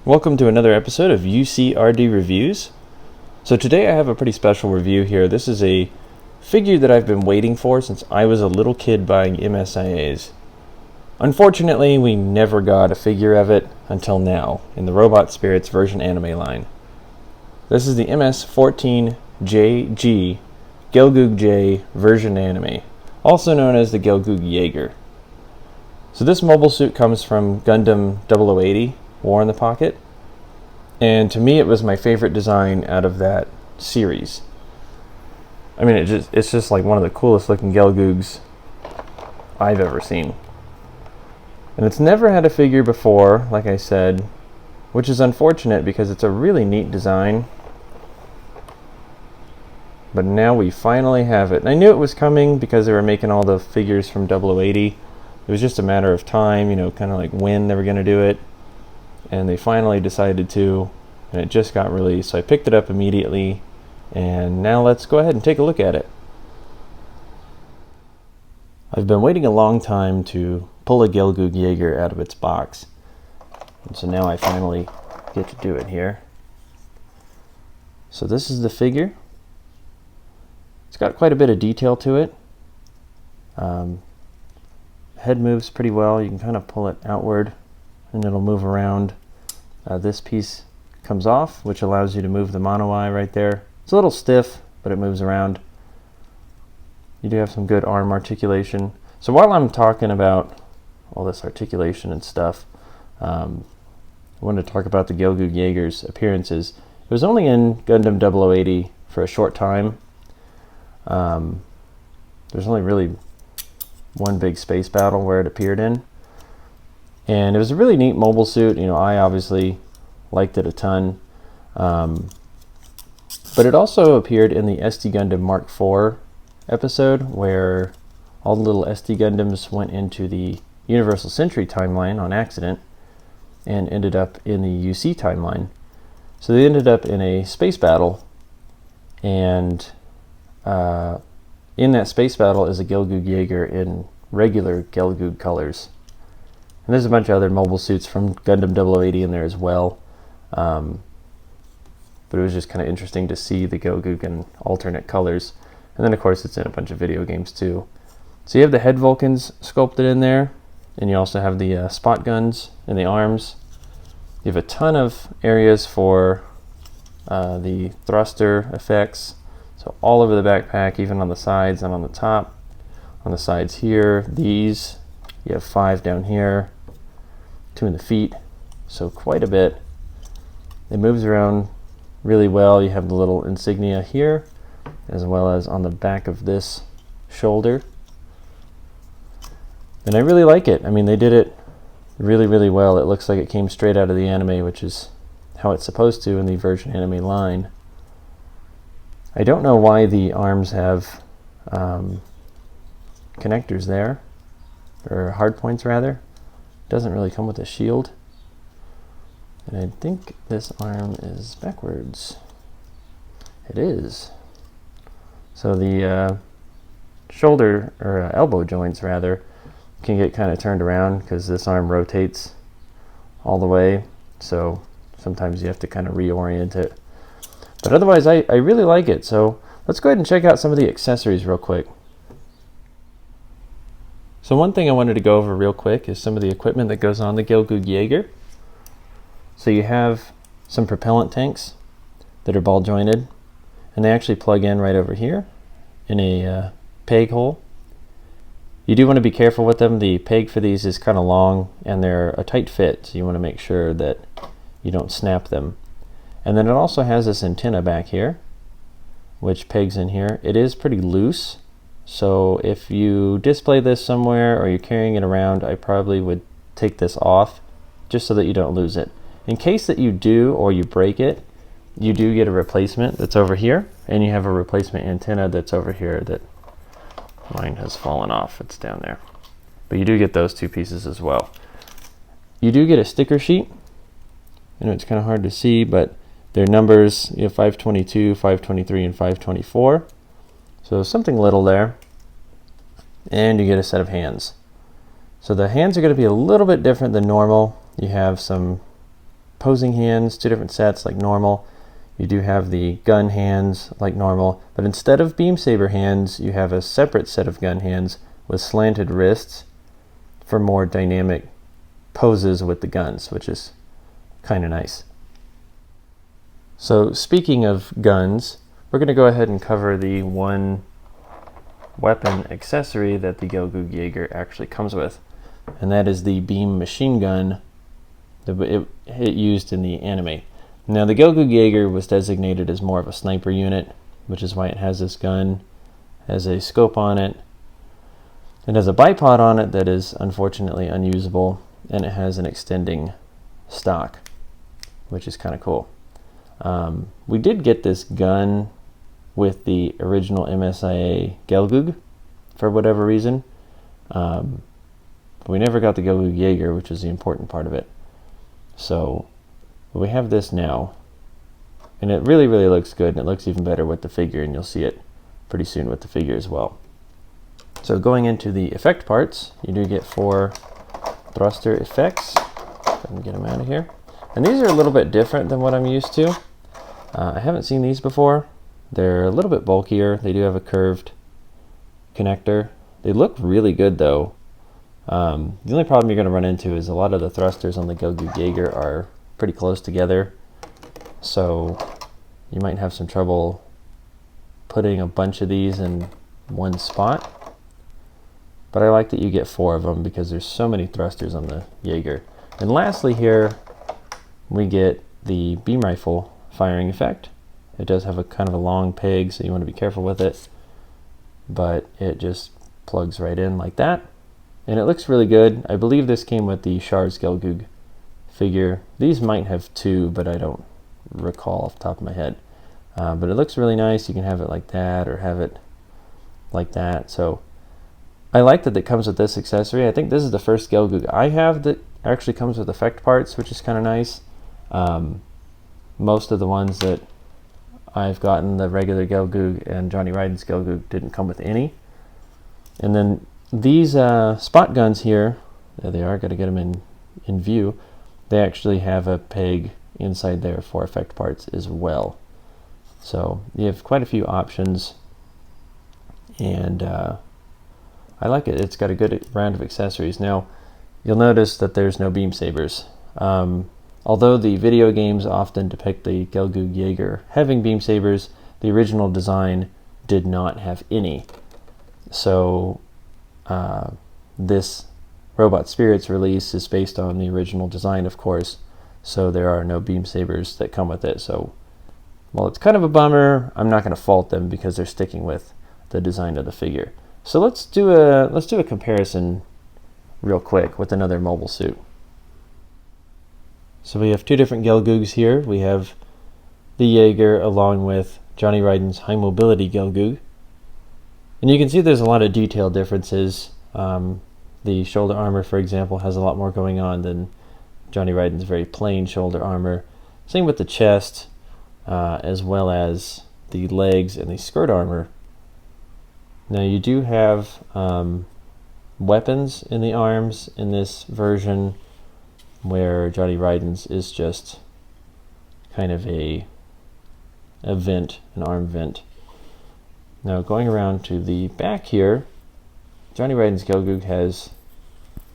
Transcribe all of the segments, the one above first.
Welcome to another episode of UCRD Reviews. So today I have a pretty special review here. This is a figure that I've been waiting for since I was a little kid buying MSIAs. Unfortunately, we never got a figure of it until now in the Robot Spirits version anime line. This is the MS-14Jg Gelgoog Jäger version anime, also known as the Gelgoog Jäger. So this mobile suit comes from Gundam 0080 War in the Pocket, and to me it was my favorite design out of that series. I mean, it's just like one of the coolest looking Gelgoogs I've ever seen. And it's never had a figure before, like I said, which is unfortunate because it's a really neat design. But now we finally have it. And I knew it was coming because they were making all the figures from 0080. It was just a matter of time, kind of like when they were going to do it. And they finally decided to, and it just got released. So I picked it up immediately, and now let's go ahead and take a look at it. I've been waiting a long time to pull a Gelgoog Jäger out of its box, and so now I finally get to do it here. So this is the figure. It's got quite a bit of detail to it. Head moves pretty well. You can kind of pull it outward and it'll move around. This piece comes off, which allows you to move the mono eye right there. It's a little stiff, but it moves around. You do have some good arm articulation. So while I'm talking about all this articulation and stuff, I wanted to talk about the Gelgoog Jäger's appearances. It was only in Gundam 0080 for a short time. There's only really one big space battle where it appeared in. And it was a really neat mobile suit. I obviously liked it a ton. But it also appeared in the SD Gundam Mark IV episode where all the little SD Gundams went into the Universal Century timeline on accident and ended up in the UC timeline. So they ended up in a space battle, and in that space battle is a Gelgoog Jäger in regular Gelgoog colors. And there's a bunch of other mobile suits from Gundam 0080 in there as well. But it was just kind of interesting to see the Gelgoog in alternate colors. And then of course it's in a bunch of video games too. So you have the head Vulcans sculpted in there, and you also have the spot guns in the arms. You have a ton of areas for the thruster effects. So all over the backpack, even on the sides and on the top. On the sides here, these. You have 5 down here, 2 in the feet, so quite a bit. It moves around really well. You have the little insignia here, as well as on the back of this shoulder. And I really like it. I mean, they did it really, really well. It looks like it came straight out of the anime, which is how it's supposed to in the version anime line. I don't know why the arms have connectors there, or hard points rather. Doesn't really come with a shield. And I think this arm is backwards. It is. So the shoulder, or elbow joints rather, can get kind of turned around because this arm rotates all the way. So sometimes you have to kind of reorient it. But otherwise I really like it. So let's go ahead and check out some of the accessories real quick. So one thing I wanted to go over real quick is some of the equipment that goes on the Gelgoog Jäger. So you have some propellant tanks that are ball jointed, and they actually plug in right over here in a peg hole. You do want to be careful with them. The peg for these is kind of long and they're a tight fit, so you want to make sure that you don't snap them. And then it also has this antenna back here, which pegs in here. It is pretty loose. So if you display this somewhere or you're carrying it around, I probably would take this off just so that you don't lose it. In case that you do or you break it, you do get a replacement that's over here, and you have a replacement antenna that's over here that mine has fallen off. It's down there. But you do get those 2 pieces as well. You do get a sticker sheet. I know it's kind of hard to see, but they're numbers. You have 522, 523, and 524. So something little there. And you get a set of hands. So the hands are going to be a little bit different than normal. You have some opposing hands, two different sets like normal. You do have the gun hands like normal, but instead of beam saber hands, you have a separate set of gun hands with slanted wrists for more dynamic poses with the guns, which is kind of nice. So speaking of guns, we're going to go ahead and cover the one weapon accessory that the Gelgoog Jäger actually comes with, and that is the beam machine gun that it used in the anime. Now the Gelgoog Jäger was designated as more of a sniper unit, which is why it has this gun, has a scope on it, it has a bipod on it that is unfortunately unusable, and it has an extending stock, which is kind of cool. We did get this gun with the original MSIA Gelgoog for whatever reason, but we never got the Gelgoog Jäger, which is the important part of it. So we have this now, and it really looks good, and it looks even better with the figure, and you'll see it pretty soon with the figure as well. So going into the effect parts, you do get 4 thruster effects. Let me get them out of here. And these are a little bit different than what I'm used to. I haven't seen these before. They're a little bit bulkier. They do have a curved connector. They look really good though. The only problem you're going to run into is a lot of the thrusters on the Gelgoog Jäger are pretty close together, so you might have some trouble putting a bunch of these in one spot. But I like that you get 4 of them because there's so many thrusters on the Jäger. And lastly here, we get the beam rifle firing effect. It does have a kind of a long peg, so you want to be careful with it, but it just plugs right in like that, and it looks really good. I believe this came with the Char's Gelgoog figure. These might have 2, but I don't recall off the top of my head. But it looks really nice. You can have it like that or have it like that. So I like that it comes with this accessory. I think this is the first Gelgoog I have that actually comes with effect parts, which is kind of nice. Most of the ones that I've gotten, the regular Gelgoog and Johnny Ryden's Gelgoog, didn't come with any. And then these spot guns here, there they are, got to get them in view. They actually have a peg inside there for effect parts as well. So you have quite a few options, and I like it. It's got a good round of accessories. Now, you'll notice that there's no beam sabers. Although the video games often depict the Gelgoog Jäger having beam sabers, the original design did not have any. So this Robot Spirits release is based on the original design, of course, so there are no beam sabers that come with it. So while it's kind of a bummer, I'm not going to fault them because they're sticking with the design of the figure. So let's do a comparison real quick with another mobile suit. So we have 2 different Gelgoogs here. We have the Jäger along with Johnny Ryden's high mobility Gelgoog. And you can see there's a lot of detail differences. The shoulder armor, for example, has a lot more going on than Johnny Ryden's very plain shoulder armor. Same with the chest, as well as the legs and the skirt armor. Now you do have weapons in the arms in this version, where Johnny Ryden's is just kind of a vent, an arm vent. Now going around to the back here, Johnny Ryden's Gelgoog has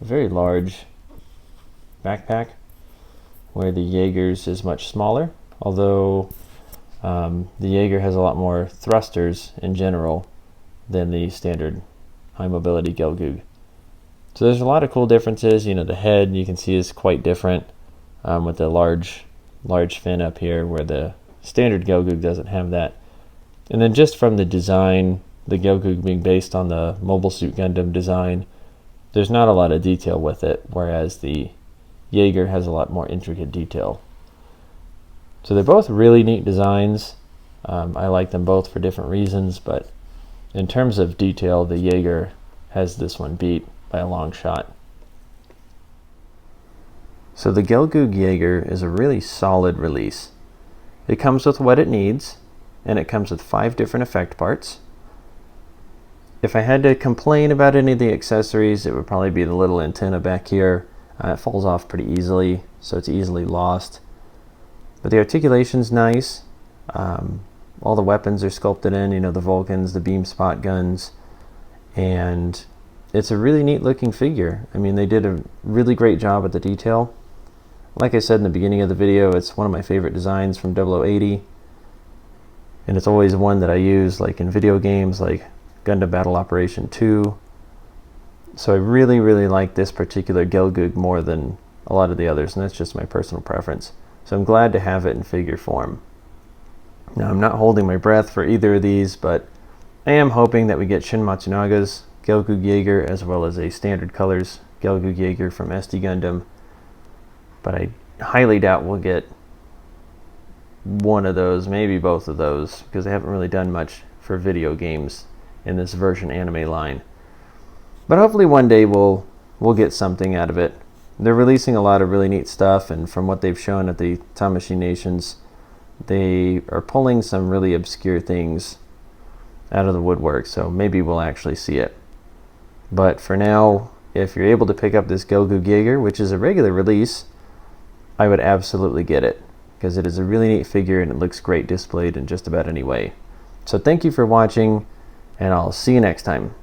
a very large backpack, where the Jäger's is much smaller, although the Jäger has a lot more thrusters in general than the standard high mobility Gelgoog. So there's a lot of cool differences. You know, the head you can see is quite different, with the large fin up here, where the standard Gelgoog doesn't have that. And then just from the design, the Gelgoog being based on the Mobile Suit Gundam design, there's not a lot of detail with it, whereas the Jäger has a lot more intricate detail. So they're both really neat designs. I like them both for different reasons, but in terms of detail, the Jäger has this one beat by a long shot. So the Gelgoog Jäger is a really solid release. It comes with what it needs, and it comes with 5 different effect parts. If I had to complain about any of the accessories, it would probably be the little antenna back here. It falls off pretty easily, so it's easily lost. But the articulation's nice. All the weapons are sculpted in, you know, the Vulcans, the beam spot guns, and it's a really neat looking figure. I mean, they did a really great job at the detail. Like I said in the beginning of the video, it's one of my favorite designs from 0080, and it's always one that I use like in video games like Gundam Battle Operation 2. So I really, really like this particular Gelgoog more than a lot of the others, and that's just my personal preference. So I'm glad to have it in figure form. Now, I'm not holding my breath for either of these, but I am hoping that we get Shin Matsunaga's Gelgoog Jäger as well as a standard colors Gelgoog Jäger from SD Gundam. But I highly doubt we'll get one of those, maybe both of those, because they haven't really done much for video games in this version anime line. But hopefully one day we'll get something out of it. They're releasing a lot of really neat stuff, and from what they've shown at the Tamashii Nations, they are pulling some really obscure things out of the woodwork, so maybe we'll actually see it. But for now, if you're able to pick up this Gelgoog Jäger, which is a regular release, I would absolutely get it, because it is a really neat figure and it looks great displayed in just about any way. So thank you for watching, and I'll see you next time.